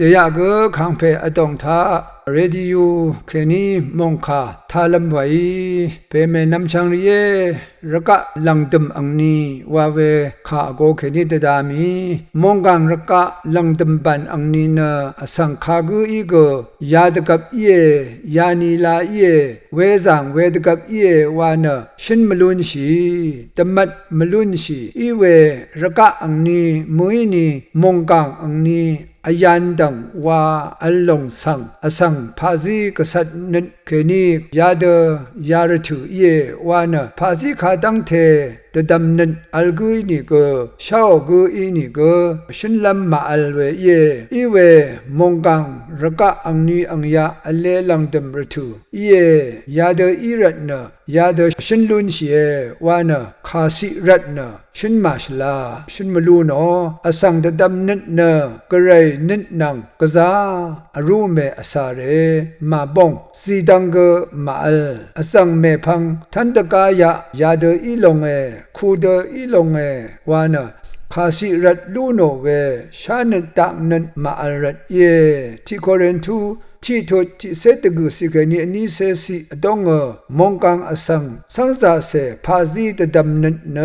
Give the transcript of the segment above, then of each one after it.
เดียก็ขังเพอตองท่าเรดิโอแค่นี้มองขาทาลำไว้เพเมนำช่างเย่รักะลังตึมอังนี้ว่าเวขาโกแค่นี้เดดามีมองกังรักะลังตึมบันอังนี้นะสังขากุอีกยาดกับเอยานีลาเยเวซังเวดกับเยวานะชินมลุนชีตมัดมลุนชีอีเวรักะอังนี้มุยนี้มองกังอังนี้อายันดังว่าอัลลงสังอสังพาซีกษัตริย์นั้นแค่นี้ยาเดยารถือเยวานะพาซีขาดังเทแต่ดำนั้นอัลกุยนี่ก็ชาวกุยนี่ก็ฉันลำมาอัลเวเยอีเวมงกังรักะอังนี้อังยาอัลเลลังดำรถือเยาเดอีรัตนะยาเดฉันลุนเสียวานะคาสิรัตนะฉันมาชลาฉันมาลูนออสังแต่ดำนั้นนะกระไรนั้นนังกะซาอรูเมอสาเรมาบงสีดังกมาอัลอสังเมพังทันตกายะยาเดอีลงคูเดอีลงวานะคาสิรัตลูโนเวชาเนตังนันมาอัลรัตเยที่โครินทูที่ทุที่เซตกุสิกานีนี้เซสิดงมงกังอสังสังซาเสพาซีตดำนันเน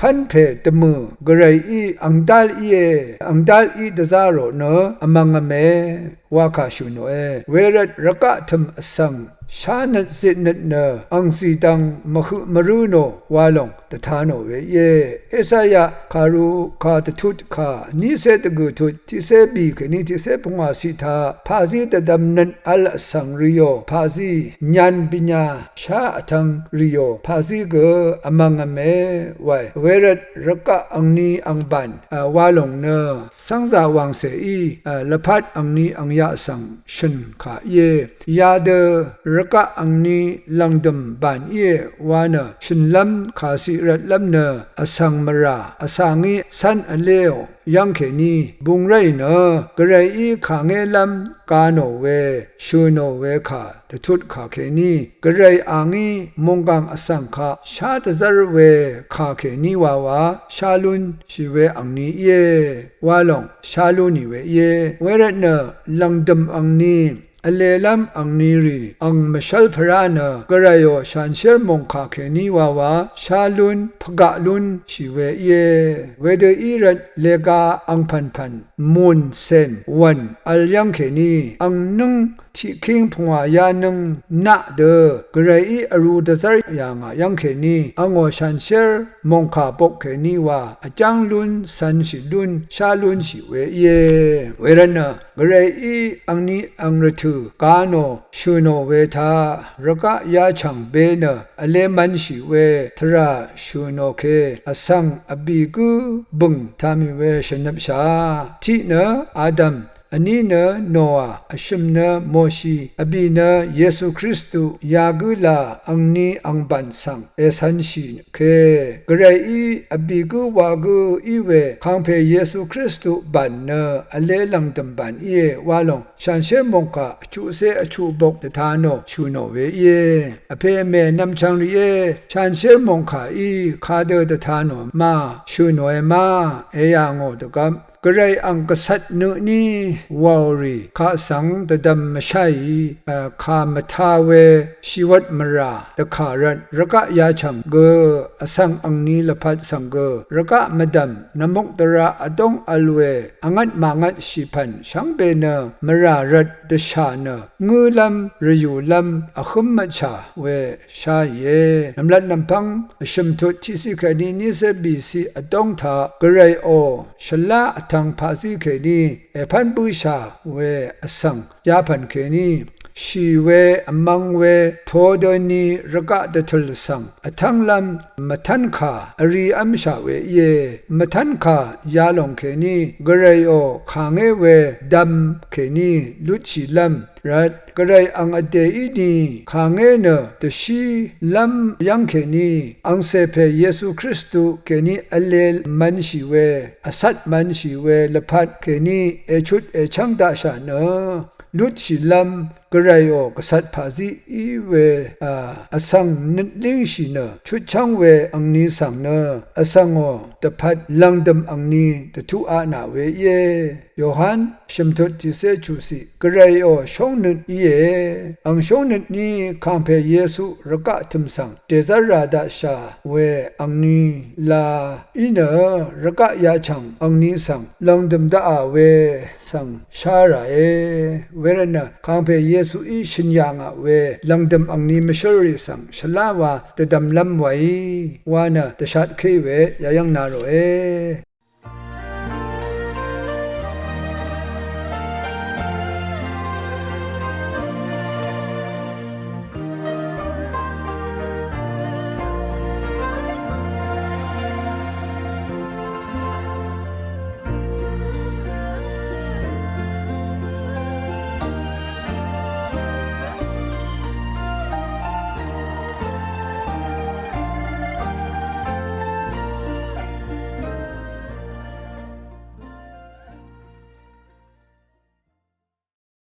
พันเพตมือกระไรอีอังดัลอีดซาโรเนอมังเมวาคาชุโนเวรัตรักะธรรมอสังชาเนสินเนอังสีตังมรุโนวาลงตถาโนเวเยเอสายะคารุคาตทุตคานิเซตกุทุที่เซบีคนิที่เซปงวาสิทาพาซีตดำนันอัลสังริโอพาซีญานปิญญาชาทังริโอพาซีเกอมังเมไวเวรัตรักะอังนีอังบันวาลงเนสังซาวังเสอีละพัดอังนีอังยาสังชนขาเยยาเดรักะอังนีลังดมบันเยวานะชนลัมคาสิรัตลัมเนอสังมราอสังสันอเลวยังแค่นี้บุงไรเนกระไรอีขางลัมกาโนเวชูโนเวขาตทุดขาแค่นี้กระไรอ่างมงกังอสังขาชาตซารเวขาแค่นี้วชาลุนชีเวอังนี้วาลงชาลุนีเวเวรเนลังดมอังนี้อเลลัมอังนีรีอังมชัลพรานกระไรชันเชอร์มงคาแค่นี้วชาลุนพกะลุนชีเวเวเดอีรัตเลกาอังพันมุนเซนวันอัลยังแค่นี้อังนึงที่คิงพงายานึงนักเดกระไรอรูดซาร์ยังแค่นี้อังอชันเชอร์มงคาปกแค่นี้อาจังลุนสันชิลุนชาลุนชีเวเวรนะกระไรอังนี้อังรถืกาโนชูโนเวทารักะยาชังเบเนอเลมันชีเวทราชูโนเคอสังอบิกุบุงทามิเวชนับชาที่เนอาดัมอันนี้เนโนอาอชิมเนโมชีอบีเนเยซูคริสต์ยากุลาอังนี้อังบันสังเอสันชีเคกระไรอบีกุวากุอีเวคังเพเยซูคริสต์บันเนอเลลังตัมบันวาลงชันเชมงกาชูเซอชูบกเดทานโนชูโนเวอเพเมนำชังรีชันเชมงกาคาเดเดทานโนมาชูโนมายังโอตกัมกระไรอังกษัตริย์นุนีวารีข้าสังตดมไม่ใช่ข้ามทาเวชีวัตมราตะขารันรักะยาชังเกอสังอังนีละพัดสังเกรักะมดัมนมุกตระอดงอลเวอังัดมังัดชิพันชังเบเนมรารัดเดชาเนงูลำรยูลำอคุมมชาเวชาเยนำลัดนำพังชมทุที่สิคดีนิเซบีซีอดงทากระไรโอชลาทางภาษีเคนีพันปุชาเวอสังยาพันเคนีชีเวอมังเวโทดนีรักะเดทลสังทังลำมทันคาอรีอัมชาเวมทันคายาลงเคนีกระไรโอขางเวดัมเคนีลุชิลำ รัดกระไรอังอเดอีนีขางเงเนตชีลัมยังเคนีอังเซเพเยซูคริสต์เคนีอเลลมันชีเวอสัตมันชีเวละพัดเคนีเอชุดเอชังดาชาเนลุดชิลัมกระไรโอกษัตริย์ภาษีอีเวอสังนิดลิงชิเนชุดช่างเวอังนี้สังเนอสังโอตะพัดลังดำอังนี้ตะทุอานาเวเยโยฮันชิมทุดจิเซจูสิกระไรโอชงนิดเยอังชงนิดนี้คำเพเยซูระกะทิมสังเตซาราดาชาเวอังนี้ลาอินเนระกะยาชังอังนี้สังลังดำดาเวสังชาราเอเวรนะคำเพเยซูอีชินยังเวลังดำอังนี้ไม่ใช่ริสังฉลาวะแต่ดำลำไว้วานะแต่ชัดขี้เวยายังนาโรเอ